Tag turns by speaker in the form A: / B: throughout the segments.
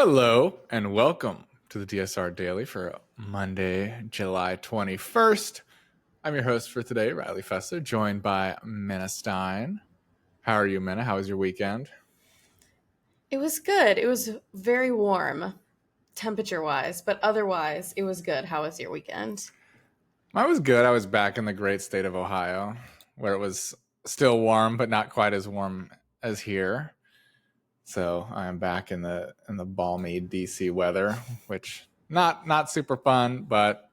A: Hello and welcome to the DSR Daily for Monday, July 21st. I'm your host for today, Riley Fessler, joined by Minna Stein. How are you, Minna? How was your weekend?
B: It was good. It was very warm, temperature-wise, but otherwise, it was good. How was your weekend?
A: Mine was good. I was back in the great state of Ohio, where it was still warm, but not quite as warm as here. So I am back in the balmy DC weather, which not super fun, but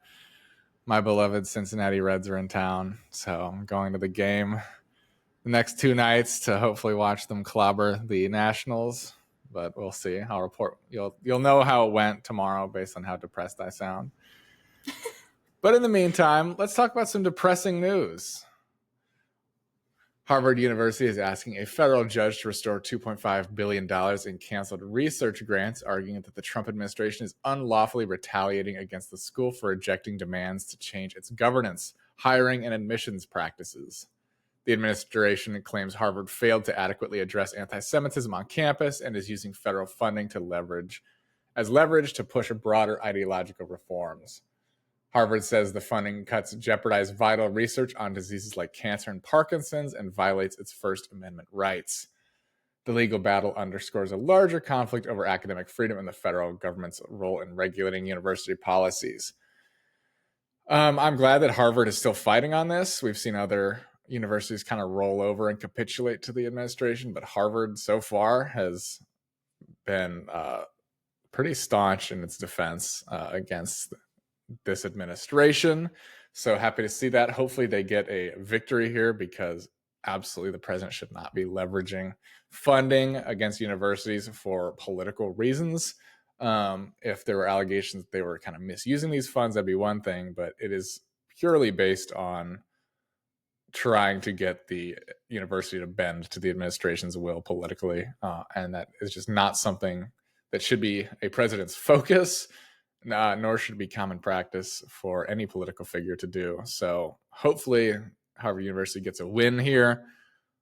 A: my beloved Cincinnati Reds are in town, so I'm going to the game the next two nights to hopefully watch them clobber the Nationals. But we'll see. I'll report. You'll know how it went tomorrow based on how depressed I sound. But in the meantime, let's talk about some depressing news. Harvard University is asking a federal judge to restore $2.5 billion in canceled research grants, arguing that the Trump administration is unlawfully retaliating against the school for rejecting demands to change its governance, hiring, and admissions practices. The administration claims Harvard failed to adequately address anti-Semitism on campus and is using federal funding to leverage to push broader ideological reforms. Harvard says the funding cuts jeopardize vital research on diseases like cancer and Parkinson's and violates its First Amendment rights. The legal battle underscores a larger conflict over academic freedom and the federal government's role in regulating university policies. I'm glad that Harvard is still fighting on this. We've seen other universities kind of roll over and capitulate to the administration, but Harvard so far has been pretty staunch in its defense against this administration. So happy to see that. Hopefully they get a victory here, because absolutely the president should not be leveraging funding against universities for political reasons. If there were allegations that they were kind of misusing these funds, that'd be one thing, but it is purely based on trying to get the university to bend to the administration's will politically. And that is just not something that should be a president's focus, nor should it be common practice for any political figure to do. So hopefully Harvard University gets a win here,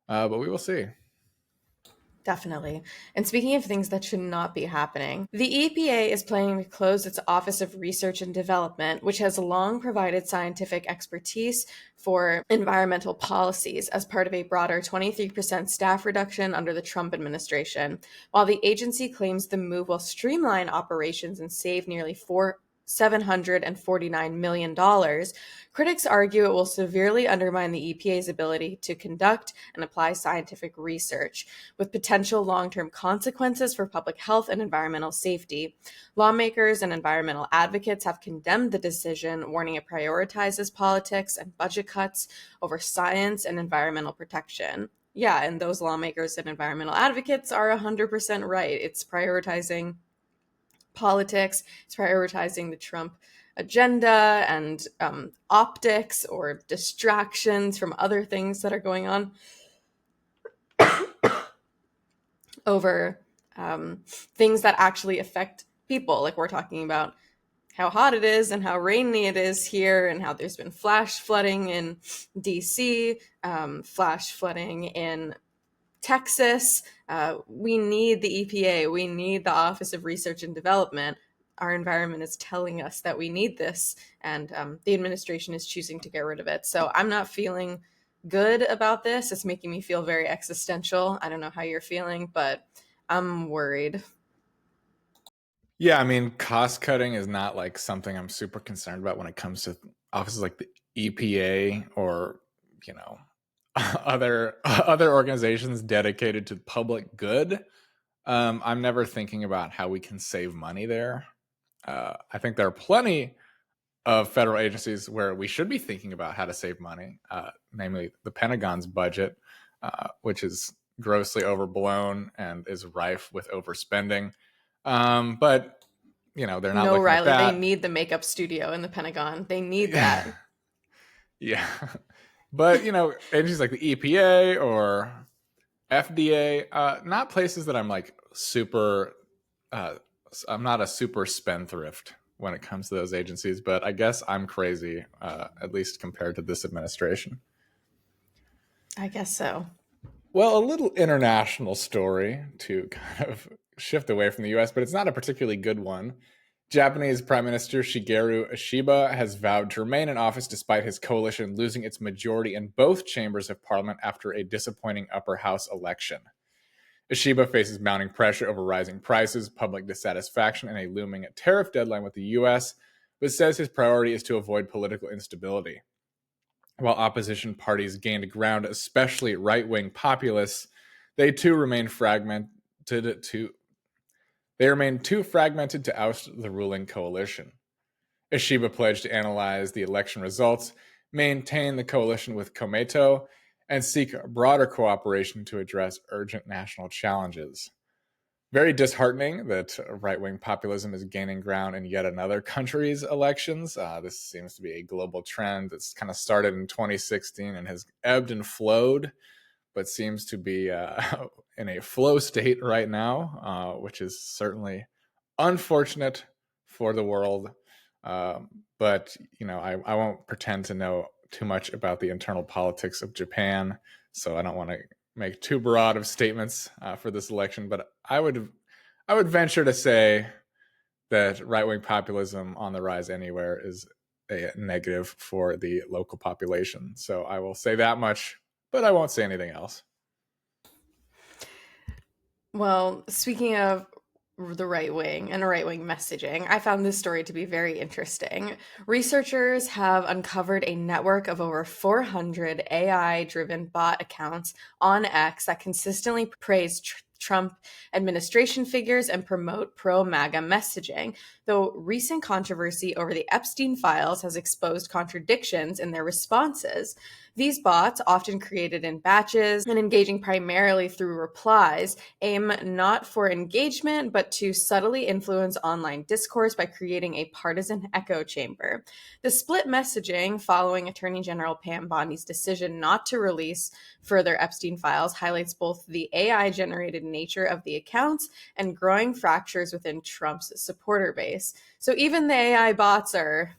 A: but we will see.
B: Definitely. And speaking of things that should not be happening, the EPA is planning to close its Office of Research and Development, which has long provided scientific expertise for environmental policies, as part of a broader 23% staff reduction under the Trump administration. While the agency claims the move will streamline operations and save nearly $749 million, critics argue it will severely undermine the EPA's ability to conduct and apply scientific research, with potential long-term consequences for public health and environmental safety. Lawmakers and environmental advocates have condemned the decision, warning it prioritizes politics and budget cuts over science and environmental protection. Yeah, and those lawmakers and environmental advocates are 100% right. It's prioritizing politics, it's prioritizing the Trump agenda and optics or distractions from other things that are going on over things that actually affect people. Like, we're talking about how hot it is and how rainy it is here, and how there's been flash flooding in DC, flash flooding in Texas. We need the EPA. We need the Office of Research and Development. Our environment is telling us that we need this, and the administration is choosing to get rid of it. So I'm not feeling good about this. It's making me feel very existential. I don't know how you're feeling, but I'm worried.
A: Yeah, I mean, cost cutting is not like something I'm super concerned about when it comes to offices like the EPA or, other organizations dedicated to public good. I'm never thinking about how we can save money there. I think there are plenty of federal agencies where we should be thinking about how to save money, namely the Pentagon's budget, which is grossly overblown and is rife with overspending. But they're not
B: No,
A: looking
B: Riley,
A: at that.
B: they need the makeup studio in the Pentagon. They need that.
A: Yeah. But, agencies like the EPA or FDA, not places that I'm like super, I'm not a super spendthrift when it comes to those agencies, but I guess I'm crazy, at least compared to this administration.
B: I guess so.
A: Well, a little international story to kind of shift away from the US, but it's not a particularly good one. Japanese Prime Minister Shigeru Ishiba has vowed to remain in office despite his coalition losing its majority in both chambers of parliament after a disappointing upper house election. Ishiba faces mounting pressure over rising prices, public dissatisfaction, and a looming tariff deadline with the US, but says his priority is to avoid political instability. While opposition parties gained ground, especially right-wing populists, they too remain too fragmented to oust the ruling coalition. Ishiba pledged to analyze the election results, maintain the coalition with Komeito, and seek broader cooperation to address urgent national challenges. Very disheartening that right-wing populism is gaining ground in yet another country's elections. This seems to be a global trend that's kind of started in 2016 and has ebbed and flowed, but seems to be in a flow state right now, which is certainly unfortunate for the world. But I won't pretend to know too much about the internal politics of Japan, so I don't want to make too broad of statements for this election. But I would venture to say that right-wing populism on the rise anywhere is a negative for the local population. So I will say that much, but I won't say anything else.
B: Well, speaking of the right wing and right wing messaging, I found this story to be very interesting. Researchers have uncovered a network of over 400 AI driven bot accounts on X that consistently praise Trump administration figures and promote pro MAGA messaging, though recent controversy over the Epstein files has exposed contradictions in their responses. These bots, often created in batches and engaging primarily through replies, aim not for engagement but to subtly influence online discourse by creating a partisan echo chamber. The split messaging following Attorney General Pam Bondi's decision not to release further Epstein files highlights both the AI-generated nature of the accounts and growing fractures within Trump's supporter base. So even the AI bots are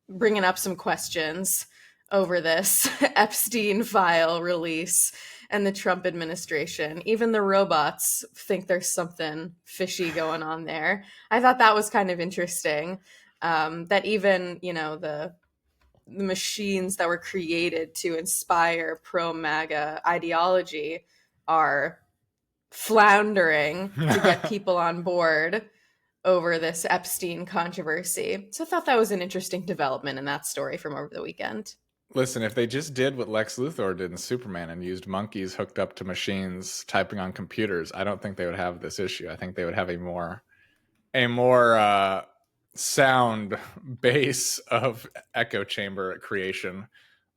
B: bringing up some questions over this Epstein file release and the Trump administration. Even the robots think there's something fishy going on there. I thought that was kind of interesting. That even, the machines that were created to inspire pro-MAGA ideology are floundering to get people on board over this Epstein controversy. So I thought that was an interesting development in that story from over the weekend.
A: Listen, if they just did what Lex Luthor did in Superman and used monkeys hooked up to machines typing on computers, I don't think they would have this issue. I think they would have a more sound base of echo chamber creation.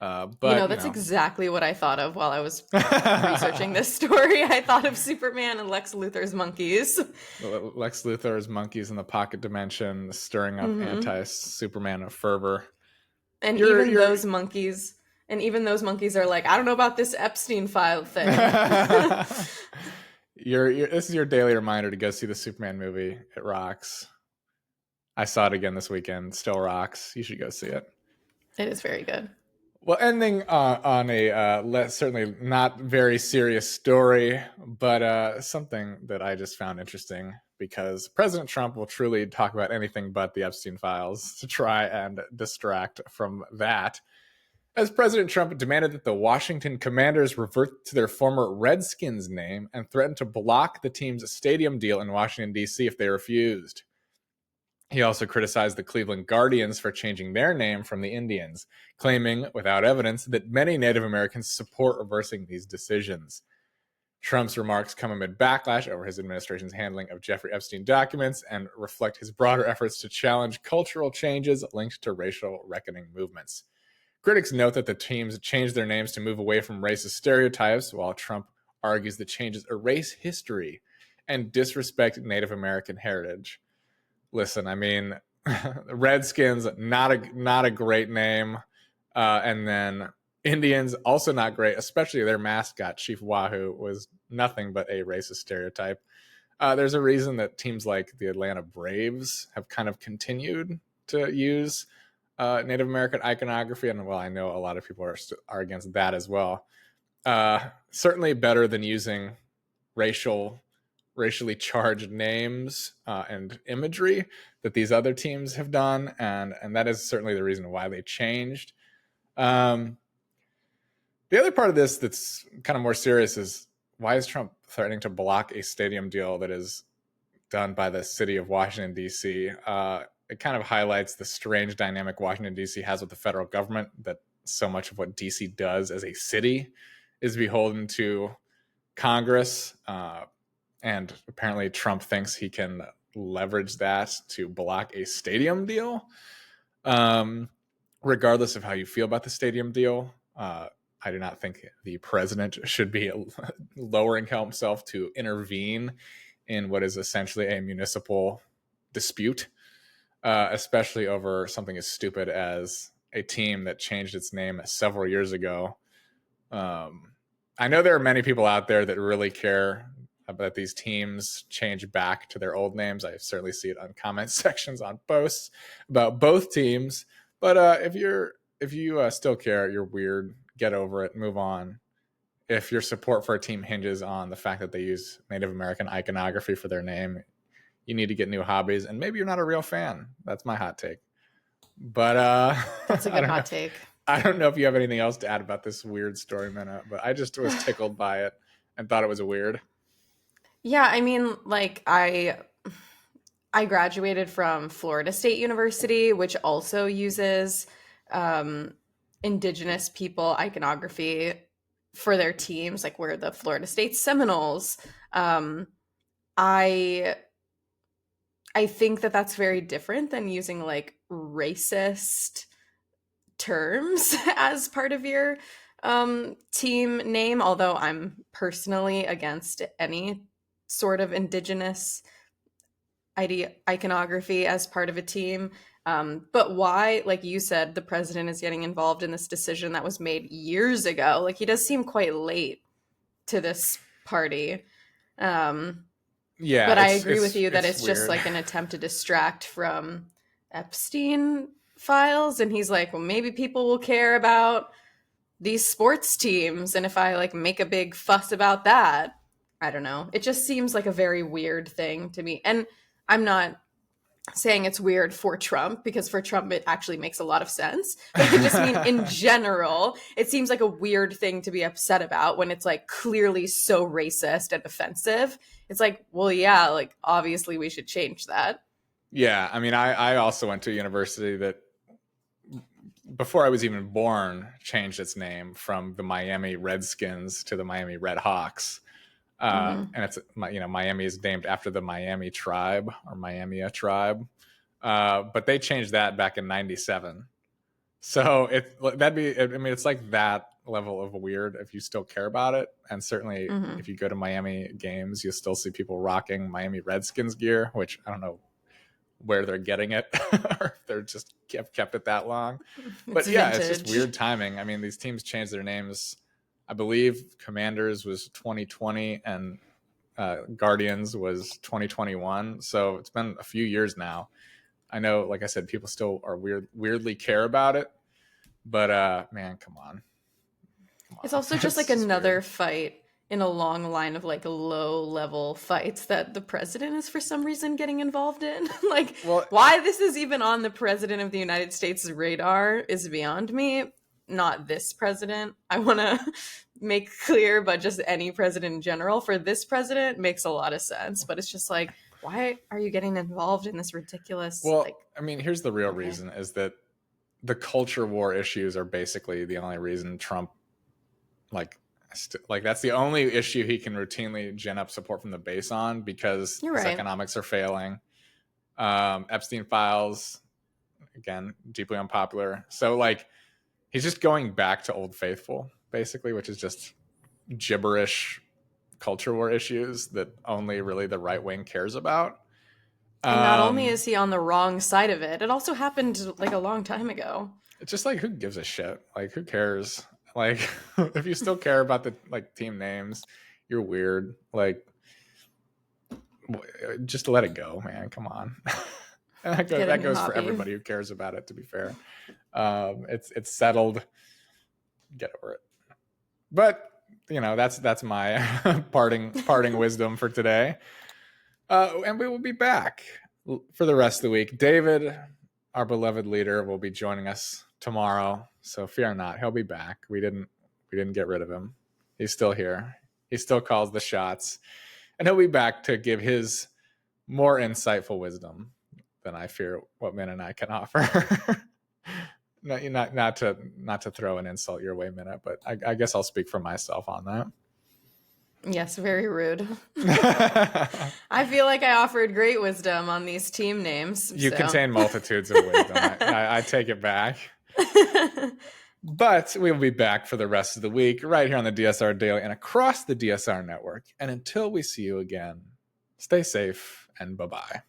B: That's exactly what I thought of while I was researching this story. I thought of Superman and Lex Luthor's monkeys.
A: Lex Luthor's monkeys in the pocket dimension, stirring up anti-Superman fervor.
B: And even those monkeys are like, I don't know about this Epstein file thing.
A: This is your daily reminder to go see the Superman movie. It rocks. I saw it again this weekend. Still rocks. You should go see it.
B: It is very good.
A: Well, ending on a certainly not very serious story, but something that I just found interesting, because President Trump will truly talk about anything but the Epstein files to try and distract from that. As President Trump demanded that the Washington Commanders revert to their former Redskins name and threatened to block the team's stadium deal in Washington, D.C. if they refused. He also criticized the Cleveland Guardians for changing their name from the Indians, claiming, without evidence, that many Native Americans support reversing these decisions. Trump's remarks come amid backlash over his administration's handling of Jeffrey Epstein documents and reflect his broader efforts to challenge cultural changes linked to racial reckoning movements. Critics note that the teams changed their names to move away from racist stereotypes, while Trump argues the changes erase history and disrespect Native American heritage. Listen, I mean, Redskins, not a great name. And then Indians, also not great, especially their mascot, Chief Wahoo, was nothing but a racist stereotype. There's a reason that teams like the Atlanta Braves have kind of continued to use Native American iconography. And, well, I know a lot of people are against that as well. Certainly better than using racial racially charged names and imagery that these other teams have done, and that is certainly the reason why they changed. The other part of this that's kind of more serious is, why is Trump threatening to block a stadium deal that is done by the city of Washington, D.C.? It kind of highlights the strange dynamic Washington, D.C. has with the federal government, that so much of what D.C. does as a city is beholden to Congress. And apparently Trump thinks he can leverage that to block a stadium deal. Regardless of how you feel about the stadium deal, I do not think the president should be lowering himself to intervene in what is essentially a municipal dispute, especially over something as stupid as a team that changed its name several years ago. I know there are many people out there that really care about these teams change back to their old names. I certainly see it on comment sections on posts about both teams. But if you still care, you're weird. Get over it. Move on. If your support for a team hinges on the fact that they use Native American iconography for their name, you need to get new hobbies. And maybe you're not a real fan. That's my hot take. But
B: That's a good hot take.
A: I don't know if you have anything else to add about this weird story, Minna, but I just was tickled by it and thought it was weird.
B: Yeah, I mean, like I graduated from Florida State University, which also uses indigenous people iconography for their teams, like we're the Florida State Seminoles. I think that that's very different than using like racist terms as part of your team name, although I'm personally against any sort of indigenous iconography as part of a team. But why, like you said, the president is getting involved in this decision that was made years ago? Like, he does seem quite late to this party.
A: Yeah,
B: but I agree with you that it's
A: weird.
B: just like an attempt to distract from Epstein files. And he's like, well, maybe people will care about these sports teams. And if I like make a big fuss about that, I don't know. It just seems like a very weird thing to me. And I'm not saying it's weird for Trump, because for Trump it actually makes a lot of sense. But I just mean in general, it seems like a weird thing to be upset about when it's like clearly so racist and offensive. It's like, well, yeah, like obviously we should change that.
A: Yeah, I mean, I also went to a university that, before I was even born, changed its name from the Miami Redskins to the Miami Redhawks. And it's, Miami is named after the Miami tribe, or Miami tribe. But they changed that back in '97. So it's like that level of weird if you still care about it. And certainly if you go to Miami games, you'll still see people rocking Miami Redskins gear, which I don't know where they're getting it or if they're just kept it that long. But yeah, vintage. It's just weird timing. I mean, these teams changed their names. I believe Commanders was 2020 and Guardians was 2021. So it's been a few years now. I know, like I said, people still are weirdly care about it, but man, come on.
B: It's also just like another fight in a long line of like low level fights that the president is for some reason getting involved in. Like, why this is even on the president of the United States' radar is beyond me. Not this president, I want to make clear, but just any president in general. For this president makes a lot of sense, but it's just like, why are you getting involved in this ridiculous?
A: Well, I mean, here's the real reason is that the culture war issues are basically the only reason Trump, like that's the only issue he can routinely gin up support from the base on, because his economics are failing. Epstein files, again, deeply unpopular. So like, he's just going back to Old Faithful, basically, which is just gibberish culture war issues that only really the right wing cares about.
B: And not only is he on the wrong side of it, it also happened like a long time ago.
A: It's just like, who gives a shit? Like, who cares? Like, if you still care about the like team names, you're weird. Like, just let it go, man. Come on. And that goes for everybody who cares about it, to be fair. It's settled. Get over it. But that's my parting wisdom for today. And we will be back for the rest of the week. David, our beloved leader, will be joining us tomorrow, so fear not. He'll be back. We didn't get rid of him. He's still here. He still calls the shots, and he'll be back to give his more insightful wisdom than I fear what Min and I can offer. not to throw an insult your way, Minna, but I guess I'll speak for myself on that.
B: Yes, very rude. I feel like I offered great wisdom on these team names.
A: You contain multitudes of wisdom. I take it back. But we will be back for the rest of the week right here on the DSR Daily and across the DSR network. And until we see you again, stay safe and bye-bye.